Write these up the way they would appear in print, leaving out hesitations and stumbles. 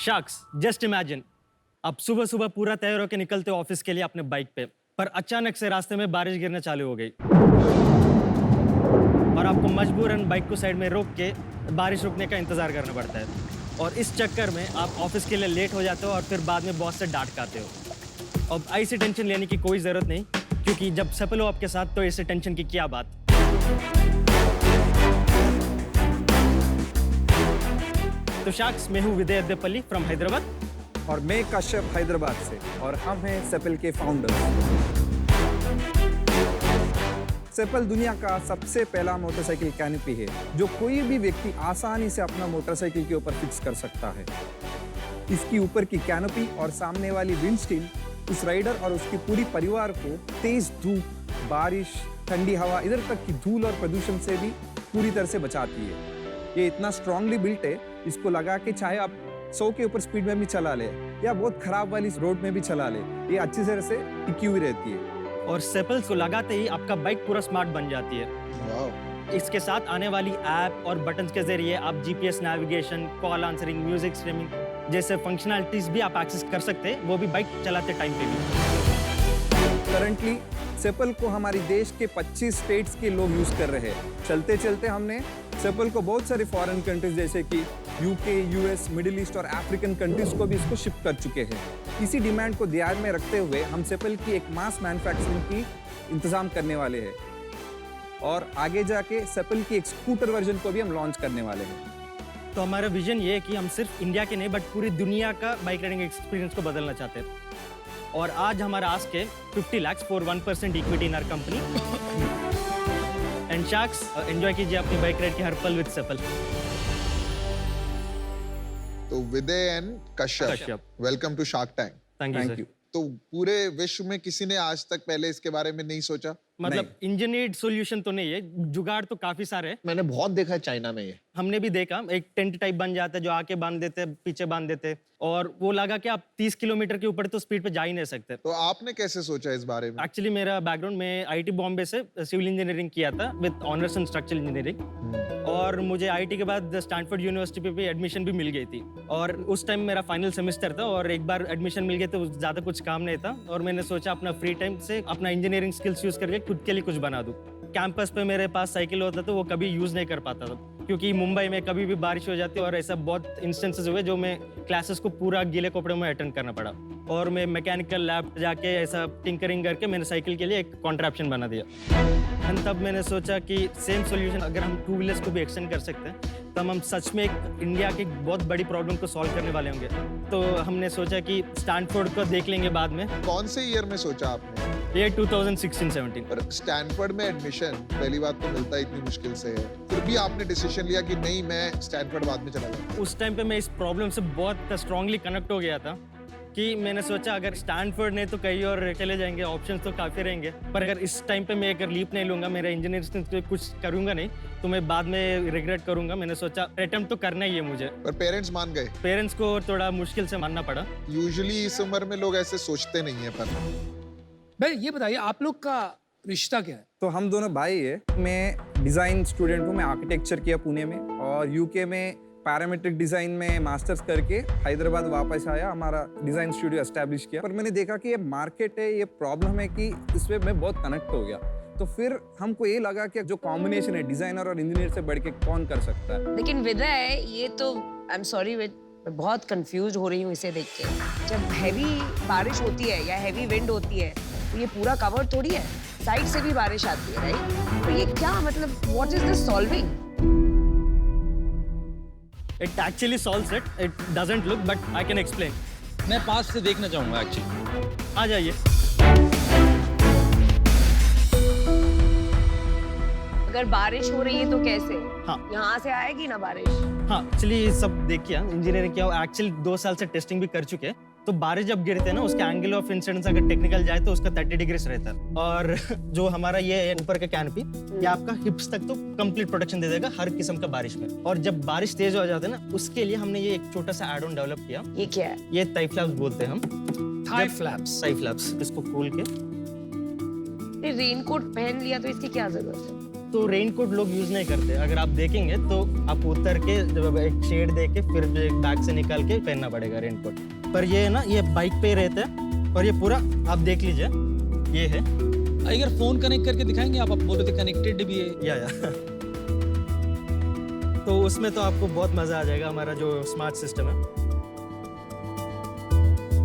शख्स just imagine, आप सुबह सुबह पूरा तैयार होकर निकलते हो ऑफिस के लिए अपने बाइक पे, पर अचानक से रास्ते में बारिश गिरना चालू हो गई और आपको मजबूरन बाइक को साइड में रोक के बारिश रुकने का इंतजार करना पड़ता है। और इस चक्कर में आप ऑफिस के लिए लेट हो जाते हो और फिर बाद में बॉस से डांट खाते हो। अब ऐसी टेंशन लेने की कोई ज़रूरत नहीं, क्योंकि जब सेपल हो आपके साथ तो ऐसे टेंशन की क्या बात। तो शख्स, मैं हूँ विदय अद्देपल्ली फ्रॉम हैदराबाद और मैं कश्यप हैदराबाद से और हम हैं सेपल के फाउंडर। सेपल दुनिया का सबसे पहला मोटरसाइकिल कैनोपी है जो कोई भी व्यक्ति आसानी से अपना मोटरसाइकिल के ऊपर फिक्स कर सकता है। इसकी ऊपर की कैनोपी और सामने वाली विंडशील्ड उस राइडर और उसके पूरी परिवार को तेज धूप, बारिश, ठंडी हवा, इधर तक की धूल और प्रदूषण से भी पूरी तरह से बचाती है। ये इतना स्ट्रांगली बिल्ट है, इसको लगा के चाहे आप 100 के ऊपर स्पीड में भी चला ले या बहुत खराब वाली रोड में भी चला ले, ये अच्छी तरह से टिकी हुई रहती है। और सेपल्स को लगाते ही आपका बाइक पूरा स्मार्ट बन जाती है। इसके साथ आने वाली ऐप और बटन्स के जरिए आप GPS navigation, call answering, music streaming जैसे फंक्शनैलिटीज भी आप एक्सेस कर सकते हैं, वो भी बाइक चलाते टाइम पे भी। करंटली सेपल को हमारे देश के 25 स्टेट्स के लोग यूज कर रहे हैं। चलते चलते हमने सेपल को बहुत सारे फॉरेन कंट्रीज जैसे कि यूके, यूएस, मिडिल ईस्ट और अफ्रीकन कंट्रीज को भी इसको शिप कर चुके हैं। इसी डिमांड को ध्यान में रखते हुए हम सेपल की एक मास मैन्युफैक्चरिंग की इंतजाम करने वाले हैं और आगे जाके सेपल की एक स्कूटर वर्जन को भी हम लॉन्च करने वाले हैं। तो हमारा विजन ये है कि हम सिर्फ इंडिया के नहीं बट पूरी दुनिया का बाइक राइडिंग एक्सपीरियंस को बदलना चाहते हैं। और आज हमारा आस्क है 50 lakhs for 1% equity in our company. And sharks, enjoy कीजिए अपनी बाइक राइड की हर पल विद सेपल। तो Viday and Kashyap, welcome to Shark Tank. Thank you. तो पूरे विश्व में किसी ने आज तक पहले इसके बारे में नहीं सोचा? मतलब इंजीनियर्ड सॉल्यूशन तो नहीं है, जुगाड़ तो काफी सारे हैं। मैंने बहुत देखा है चाइना में ये। हमने भी देखा, एक टेंट टाइप बन जाता है जो आके बांध देते हैं, पीछे बांध देते हैं, और वो लगा कि आप 30 किलोमीटर के ऊपर तो स्पीड पे जा ही नहीं सकते। तो आपने कैसे सोचा इस बारे में? एक्चुअली मेरा बैकग्राउंड में आईटी बॉम्बे से सिविल इंजीनियरिंग किया था with honours in structural engineering, और मुझे आईटी के बाद स्टैनफोर्ड यूनिवर्सिटी पे भी एडमिशन भी मिल गई थी। और उस टाइम मेरा फाइनल सेमेस्टर था और एक बार एडमिशन मिल गया तो ज्यादा कुछ काम नहीं था, और मैंने सोचा अपना फ्री टाइम से अपना इंजीनियरिंग स्किल्स यूज करके खुद के लिए कुछ बना दूं। कैंपस पे मेरे पास साइकिल होता तो वो कभी यूज नहीं कर पाता था, क्योंकि मुंबई में कभी भी बारिश हो जाती है, और ऐसा बहुत इंस्टेंसेस हुए जो मैं क्लासेस को पूरा गीले कपड़े में अटेंड करना पड़ा। और मैं मैकेनिकल लैब जाके ऐसा टिंकरिंग करके मैंने साइकिल के लिए एक कॉन्ट्रैप्शन बना दिया। एंड तब मैंने सोचा कि सेम सॉल्यूशन अगर हम 2 व्हीलर्स को भी एक्सटेंड कर सकते हैं तब हम सच में एक इंडिया की बहुत बड़ी प्रॉब्लम को सॉल्व करने वाले होंगे। तो हमने सोचा कि स्टैनफोर्ड को देख लेंगे बाद में। कौन से ईयर में सोचा आपने? ये 2016-17। पर स्टैनफोर्ड में एडमिशन पहली बात तो मिलता इतनी मुश्किल से है, फिर भी आपने डिसीजन लिया कि नहीं, मैं स्टैनफोर्ड बाद में चला जाऊंगा। उस टाइम पे मैं इस प्रॉब्लम से बहुत स्ट्रांगली कनेक्ट हो गया था कि मैंने सोचा अगर स्टैनफोर्ड नहीं तो कहीं और चले जाएंगे, ऑप्शंस तो काफ़ी रहेंगे, पर अगर इस टाइम पे मैं अगर लीप नहीं लूँगा, मेरा इंजीनियरिंग कुछ करूँगा नहीं तो मैं बाद में रिग्रेट करूँगा। मैंने सोचा अटेम्प्ट तो करना ही है मुझे। पर पेरेंट्स मान गए? पेरेंट्स को थोड़ा मुश्किल से मानना पड़ा। यूजुअली इस उम्र में लोग ऐसे सोचते नहीं है। पर भाई ये बताइए आप लोग का रिश्ता क्या है? तो हम दोनों भाई है। मैं डिज़ाइन स्टूडेंट हूँ, मैं आर्किटेक्चर किया पुणे में और यूके में पैरामेट्रिक डिज़ाइन में मास्टर्स करके हैदराबाद वापस आया, हमारा डिज़ाइन स्टूडियो एस्टैब्लिश किया। पर मैंने देखा कि ये मार्केट है, ये प्रॉब्लम है कि इसमें मैं बहुत कनेक्ट हो गया। तो फिर हमको ये लगा कि जो कॉम्बिनेशन है डिज़ाइनर और इंजीनियर से बढ़ के कौन कर सकता है। लेकिन विदय, ये तो आई एम सॉरी, मैं बहुत कंफ्यूज हो रही हूँ इसे देख के। जब हैवी बारिश होती है या हैवी विंड होती है तो ये पूरा कवर थोड़ी है, साइड से भी बारिश आती है, राइट? तो ये क्या मतलब, what is this solving? It actually solves it. It doesn't look, but I can explain. मैं पास से देखना चाहूंगा एक्चुअली। आ जाइए। अगर बारिश हो रही है तो कैसे? हाँ। यहाँ से आएगी ना बारिश? हाँ, चलिए सब देखिए, इंजीनियरिंग किया, एक्चुअली 2 साल से टेस्टिंग भी कर चुके हैं। तो बारिश जब गिरते हैं ना, उसके एंगल ऑफ इंसिडेंस अगर टेक्निकल जाए तो उसका 30 डिग्रीज रहता है। और जो हमारा ये है ऊपर का कैनोपी, ये आपका हिप्स तक तो कंप्लीट प्रोटेक्शन दे देगा हर किस्म का बारिश में। और जब बारिश तेज हो जाती है ना, उसके लिए हमने ये एक छोटा सा एड ऑन डेवलप किया। ये क्या है? ये थाई फ्लैप्स बोलते हैं हम। Thai flaps. थाई फ्लैप्स, इसको खोल के रेनकोट पहन लिया तो इसकी क्या जरूरत है? तो रेनकोट लोग यूज नहीं करते। अगर आप देखेंगे तो आप उतर के जब एक शेड दे के फिर बैग से निकाल के पहनना पड़ेगा रेनकोट। पर ये है ना, ये बाइक पे ही रहता है और ये पूरा आप देख लीजिए, ये है। अगर फोन कनेक्ट करके दिखाएंगे आप बोल रहे थे कनेक्टेड भी है। या तो उसमें तो आपको बहुत मजा आ जाएगा, हमारा जो स्मार्ट सिस्टम है।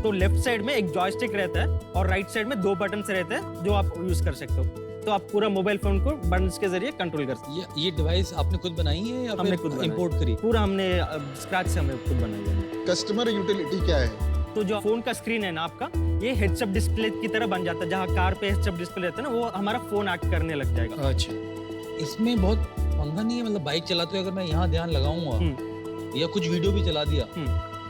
तो लेफ्ट साइड में एक जॉयस्टिक रहता है और राइट साइड में 2 बटन्स रहते हैं जो आप यूज कर सकते हो। तो आप पूरा मोबाइल फोन को बटन्स के जरिए कंट्रोल कर सकते हो। ये डिवाइस आपने खुद बनाई है या हमने खुद इंपोर्ट करी? पूरा हमने स्क्रैच से हमने खुद बनाई है। कस्टमर यूटिलिटी क्या है? तो जो फोन का स्क्रीन है ना आपका, ये हेड्स अप डिस्प्ले की तरह बन जाता है। जहाँ कार पे हेड्स अप डिस्प्ले रहता है ना, वो हमारा फोन एक्ट करने लग जाएगा। अच्छा, इसमें बहुत पंगा नहीं है, मतलब बाइक चलाते हुए अगर मैं यहाँ ध्यान लगाऊंगा या कुछ वीडियो भी चला दिया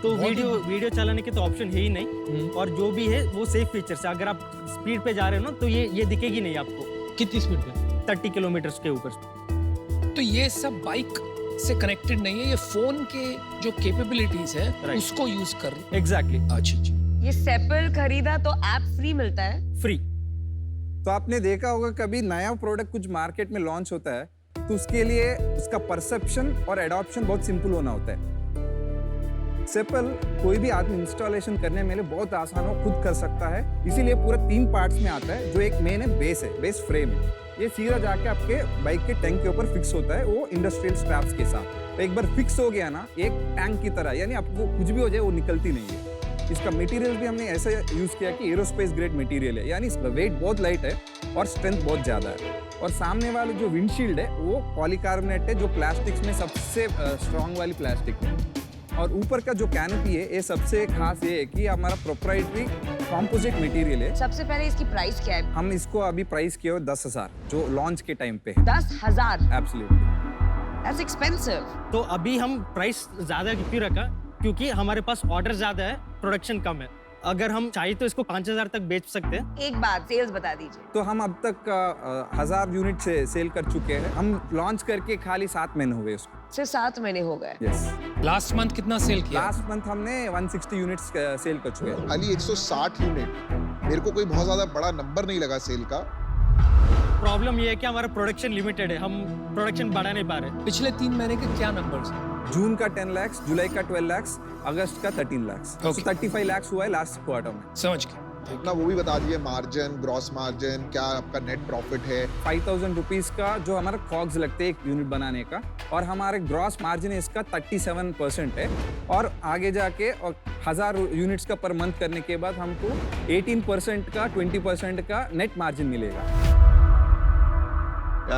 तो वीडियो चलाने के तो ऑप्शन है ही नहीं। और जो भी है वो सेफ फीचर्स है। अगर आप स्पीड पे जा रहे हो ना तो ये दिखेगी नहीं आपको। कितनी स्पीड पे? 30 किलोमीटर के ऊपर। तो ये सब बाइक से कनेक्टेड नहीं है, ये फोन के जो कैपेबिलिटीज है Right. उसको यूज कर रहे एग्जैक्टली, हैं। अच्छा, ये सेपल खरीदा तो ऐप फ्री मिलता है? फ्री। तो आपने देखा होगा कभी नया प्रोडक्ट कुछ मार्केट में लॉन्च होता है तो उसके लिए उसका परसेप्शन और एडॉप्शन बहुत सिंपल होना होता है। सेपल कोई भी आदमी इंस्टॉलेशन करने में बहुत आसान हो, खुद कर सकता है। इसीलिए पूरा 3 पार्ट्स में आता है। जो एक मेन है, बेस फ्रेम है। ये सीधा जाके आपके बाइक के टैंक के ऊपर फिक्स होता है, वो इंडस्ट्रियल स्ट्रैप्स के साथ। तो एक बार फिक्स हो गया ना, एक टैंक की तरह, यानी आपको कुछ भी हो जाए वो निकलती नहीं है। इसका मटेरियल भी हमने ऐसा यूज किया कि एरोस्पेस ग्रेड मटेरियल है, यानी इसका वेट बहुत लाइट है और स्ट्रेंथ बहुत ज्यादा है। और सामने वाला जो विंडशील्ड है वो पॉलीकार्बोनेट है, जो प्लास्टिक्स में सबसे स्ट्रॉन्ग वाली प्लास्टिक है। और ऊपर का जो कैनोपी है, ये सबसे खास ये है कि हमारा प्रोप्राइटरी कॉम्पोजिट मटेरियल है। सबसे पहले इसकी प्राइस क्या है? हम इसको अभी प्राइस किया 10,000 जो लॉन्च के टाइम पे है। 10,000? एब्सोल्युटली। That's expensive. तो अभी हम प्राइस ज्यादा क्यों रखा? क्योंकि हमारे पास ऑर्डर ज्यादा है, प्रोडक्शन कम है। अगर हम चाहिए तो इसको 5,000 तक बेच सकते हैं। एक बात सेल्स बता दीजिए। तो हम अब तक 1,000 यूनिट से सेल कर चुके हैं। हम लॉन्च करके खाली 7 महीने हो गए उसको। सिर्फ 7 महीने हो गए। यस। लास्ट मंथ कितना सेल किया? लास्ट मंथ हमने 160 यूनिट्स सेल कर चुके हैं। खाली 160 यूनिट, मेरे को कोई बहुत ज्यादा बड़ा नंबर नहीं लगा सेल का। प्रॉब्लम ये है कि हमारा प्रोडक्शन लिमिटेड है, हम प्रोडक्शन बढ़ा नहीं पा रहे। पिछले 3 महीने के क्या नंबर्स हैं? जून का 10 लाख, जुलाई का 12 लाख, अगस्त का 13 लाख। Okay. So 35 लाख हुआ है लास्ट क्वार्टर में। समझ गए। अपना वो भी बता दीजिए, मार्जिन, ग्रॉस मार्जिन, क्या आपका नेट प्रॉफिट है? 5,000 रुपीज का जो हमारा कॉग्स लगते हैं एक यूनिट बनाने का, और हमारे ग्रॉस मार्जिन इसका 37% है। और आगे जाके और 1,000 यूनिट्स का पर मंथ करने के बाद हमको 18% का 20% का नेट मार्जिन मिलेगा।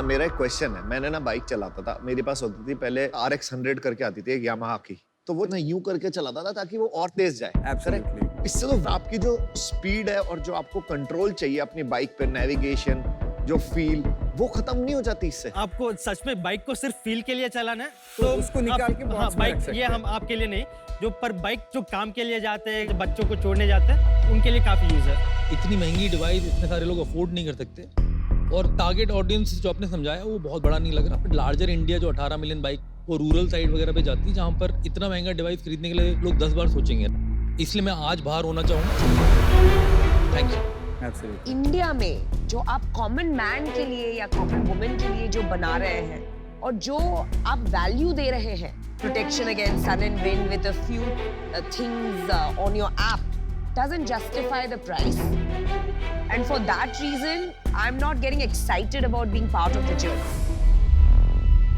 मेरा एक क्वेश्चन है। मैंने ना बाइक चलाता था, मेरे पास होती थी पहले RX 100 करके आती थी एक यामाहा की, तो वो ना यूं करके चलाता था ताकि वो और तेज जाए। Absolutely. इससे तो आपकी जो स्पीड है और जो आपको कंट्रोल चाहिए अपनी बाइक पे, नेविगेशन, जो फील, वो खत्म नहीं हो जाती इससे। आपको सच में बाइक को सिर्फ फील के लिए चलाना है तो उसको निकाल के box में बाइक रख सकते ये हैं। हम आपके लिए नहीं, जो पर बाइक जो काम के लिए जाते हैं, जो बच्चों को छोड़ने जाते हैं, उनके लिए काफी यूज है। इतनी महंगी डिवाइस इतने सारे लोग अफोर्ड नहीं कर सकते, और टारगेट ऑडियंस जो आपने समझाया वो बहुत बड़ा नहीं लग रहा। लार्जर इंडिया जो 18 मिलियन बाइक वो रूरल साइड वगैरह पे जाती है, जहाँ पर इतना महंगा डिवाइस खरीदने के लिए लोग 10 बार सोचेंगे। इसलिए मैं आज बाहर होना चाहूँगा। Thank you. Absolutely. इंडिया में जो आप कॉमन मैन के लिए या कॉमन वुमेन के लिए जो बना रहे हैं और जो आप वैल्यू दे रहे हैं, protection against sun and wind with a few things on your app, doesn't justify the price, and for that reason I'm not getting excited about being part of the journey.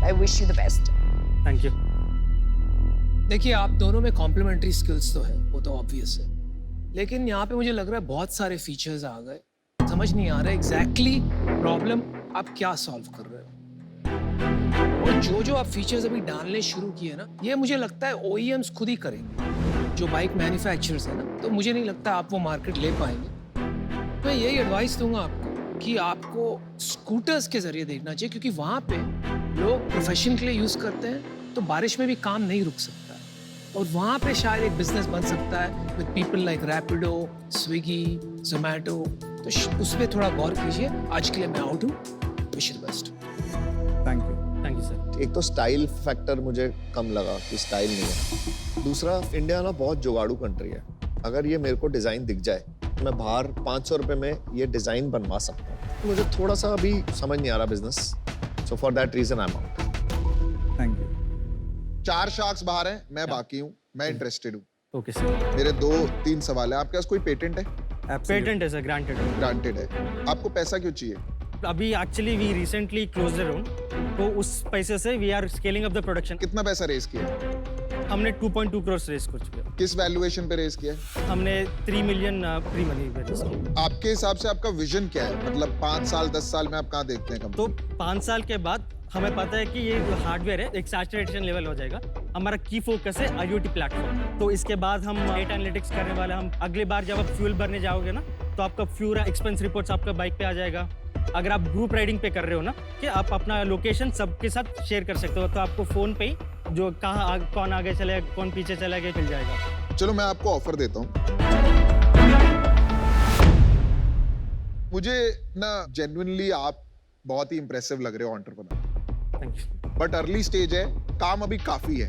I wish you the best. Thank you. देखिए, आप दोनों में complementary skills तो है, वो तो obvious है, लेकिन यहाँ पे मुझे लग रहा है बहुत सारे फीचर्स आ गए, समझ नहीं आ रहा है एग्जैक्टली प्रॉब्लम आप क्या सॉल्व कर रहे हो। और जो आप फीचर्स अभी डालने शुरू किए ना, ये मुझे लगता है OEMs खुद ही करेंगे, जो बाइक मैन्युफैक्चरर्स है ना, तो मुझे नहीं लगता आप वो मार्केट ले पाएंगे। मैं यही एडवाइस दूंगा आपको कि आपको स्कूटर्स के जरिए देखना चाहिए, क्योंकि वहाँ पे लोग प्रोफेशन के लिए यूज करते हैं, तो बारिश में भी काम नहीं रुक सकता है, और वहाँ पे शायद एक बिजनेस बन सकता है with people like Rapido, Swiggy, Zomato. तो उस पर थोड़ा गौर कीजिए। आज के लिए मैं आउट हूँ। Wish you the best. Thank you. Thank you sir. एक तो स्टाइल फैक्टर मुझे कम लगा कि स्टाइल नहीं है। दूसरा, इंडिया ना बहुत जुगाड़ू कंट्री है। अगर ये मेरे को डिज़ाइन दिख जाए तो मैं बाहर 500 रुपये में ये डिज़ाइन बनवा सकता हूँ। मुझे थोड़ा सा अभी समझ नहीं आ रहा business, So for that reason, I'm out. Thank you 4 sharks बाहर हैं, मैं बाकी हूँ, मैं इंटरेस्टेड हूँ। Okay sir. मेरे 2-3 सवाल है। आपके पास कोई पेटेंट है? पेटेंट है सर, ग्रांटेड। ग्रांटेड है। आपको पैसा क्यों चाहिए? अभी actually we recently close the round, तो उस पैसे से we are scaling up the production. कितना पैसा रेज किया? हमने 2.2 करोड़ रेस कर चुके हैं। किस वैल्यूएशन पे रेज किया? हमने 3 मिलियन प्री मनी रेस किया। आपके हिसाब से आपका विजन क्या है? मतलब 5 साल 10 साल में आप कहाँ देखते हैं कंपनी? तो 5 साल के बाद हमें पता है कि ये जो हार्डवेयर है एक सैचुरेशन लेवल हो जाएगा। हमारा की फोकस है IoT प्लेटफॉर्म। तो इसके बाद हम डेटा एनालिटिक्स करने वाले। हम अगली बार जब आप फ्यूल भरने जाओगे ना, तो आपका पूरा एक्सपेंस रिपोर्ट्स आपका बाइक पे आ जाएगा। अगर आप ग्रुप राइडिंग पे कर रहे हो ना, कि आप अपना लोकेशन सबके साथ शेयर कर सकते हो, तो आपको फोन पे ही जो कौन आगे चले कौन पीछे चला गया मिल जाएगा। चलो मैं आपको ऑफर देता हूँ। मुझे ना जेन्युइनली आप बहुत ही इंप्रेसिव लग रहे हो entrepreneur, thank you. But early stage है, काम अभी काफी है।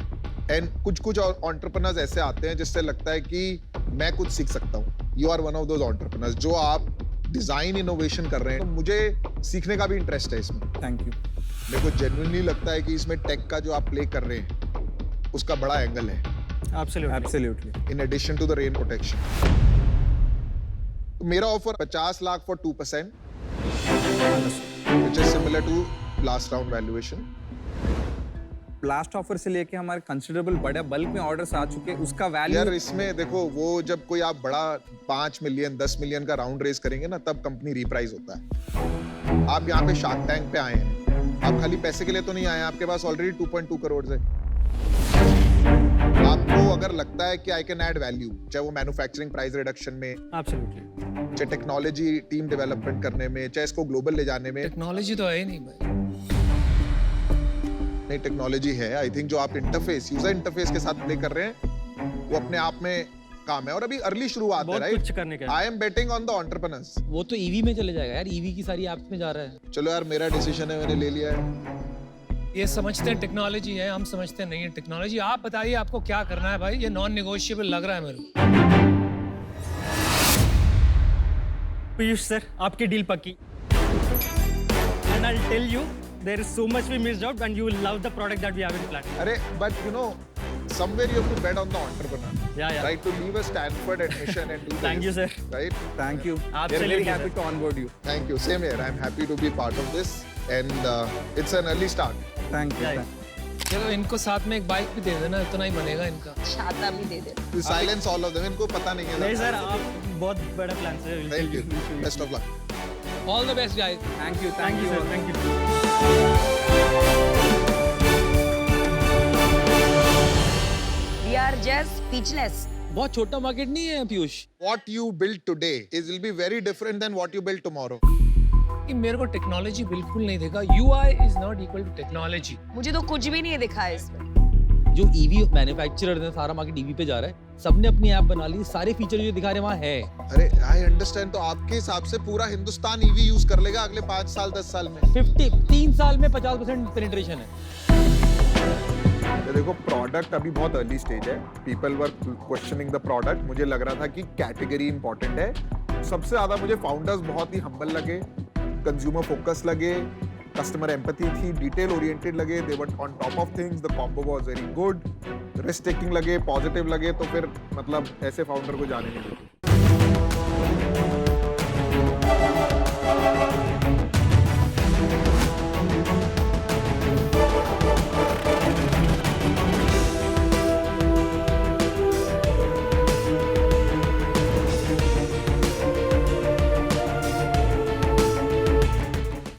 एंड कुछ एंटरप्रेन्योर्स ऐसे आते हैं जिससे लगता है कि मैं कुछ सीख सकता हूँ। You are one of those entrepreneurs जो आप डिजाइन इनोवेशन कर रहे हैं। तो मुझे सीखने का भी इंटरेस्ट है इसमें। Thank you. मेरे को जेन्युइनली लगता है कि इसमें टेक का जो आप प्ले कर रहे हैं उसका बड़ा एंगल है, absolutely in addition to the rain protection. तो मेरा offer 50 lakh for 2%, which is similar to last round valuation. Last offer से लेके हमारे कंसिडरेबल बड़े बल्क में ऑर्डर्स आ चुके हैं, उसका वैल्यू यार इसमें देखो, वो जब कोई आप बड़ा 5 मिलियन 10 मिलियन का राउंड रेस करेंगे ना, तब कंपनी रिप्राइज होता है। आप यहाँ पे शार्क टैंक पे आए हैं, आप खाली पैसे के लिए तो नहीं आए, आपके पास ऑलरेडी 2.2 करोड़ है। आपको अगर लगता है कि आई कैन ऐड वैल्यू, चाहे वो मैन्युफैक्चरिंग प्राइस रिडक्शन में, एब्सोल्युटली। चाहे टेक्नोलॉजी टीम डेवलपमेंट करने में, चाहे इसको ग्लोबल ले जाने में, टेक्नोलॉजी तो है ही नहीं भाई। नहीं टेक्नोलॉजी है। आई थिंक जो आप इंटरफेस, यूजर इंटरफेस के साथ प्ले कर रहे हैं, वो अपने आप में काम है। और अभी अर्ली शुरुआत है, बहुत राइट? कुछ करने का है। I am betting on the entrepreneurs. वो तो ईवी में चले जाएगा यार, ईवी की सारी ऐप्स में जा रहा है। चलो यार, मेरा डिसीजन है, मैंने ले लिया है। ये समझते हैं टेक्नोलॉजी है, हम समझते नहीं है टेक्नोलॉजी। आप बताइए आपको क्या करना है भाई, ये नॉन नेगोशिएबल लग रहा है मेरे को। पीयूष सर, आपकी डील पक्की। And I tell you there is so much we missed out and you will love the product that we have in plan. अरे but you know, somewhere you have to bet on the entrepreneur. Yeah. Right, to leave a Stanford admission and do Thank this, you, sir. Right? Thank you. Absolutely, very sir. Happy to onboard you. Thank you. Same here. I'm happy to be part of this, and it's an early start. Thank you. Yeah. चलो इनको साथ में एक bike भी दे देना, इतना ही बनेगा इनका। छाता भी दे दे। You silence all of them. इनको पता नहीं है। नहीं सर, आप बहुत बड़ा प्लान से। Thank you. Best of luck. All the best guys. Thank you. Thank you sir, thank you. We are just speechless. बहुत छोटा मार्केट नहीं है Piyush. What you build today will be very different than what you build tomorrow. कि मेरे को technology बिल्कुल नहीं देखा। UI is not equal to technology. मुझे तो कुछ भी नहीं दिखा है इसमें। जो ईवी मैन्युफैक्चरर है, सारा मार्केट ईवी पे जा रहा है, सबने अपनी ऐप बना ली, सारे फीचर जो दिखा रहे हैं वहाँ है। अरे I understand, तो आपके हिसाब से पूरा हिंदुस्तान EV यूज कर लेगा अगले 5 साल 10 साल में? 3 साल में 50% पेनिट्रेशन है। तो देखो, प्रोडक्ट अभी बहुत अर्ली स्टेज है। People were questioning the product. मुझे लग रहा था कि कैटेगरी इंपॉर्टेंट है। सबसे ज्यादा मुझे फाउंडर्स बहुत ही हम्बल लगे, कंज्यूमर फोकस लगे, कस्टमर एम्पैथी थी, डिटेल ओरिएंटेड लगे, they were on top of things, the combo was very good, risk taking लगे, पॉजिटिव लगे। तो फिर मतलब ऐसे फाउंडर को जाने नहीं देते।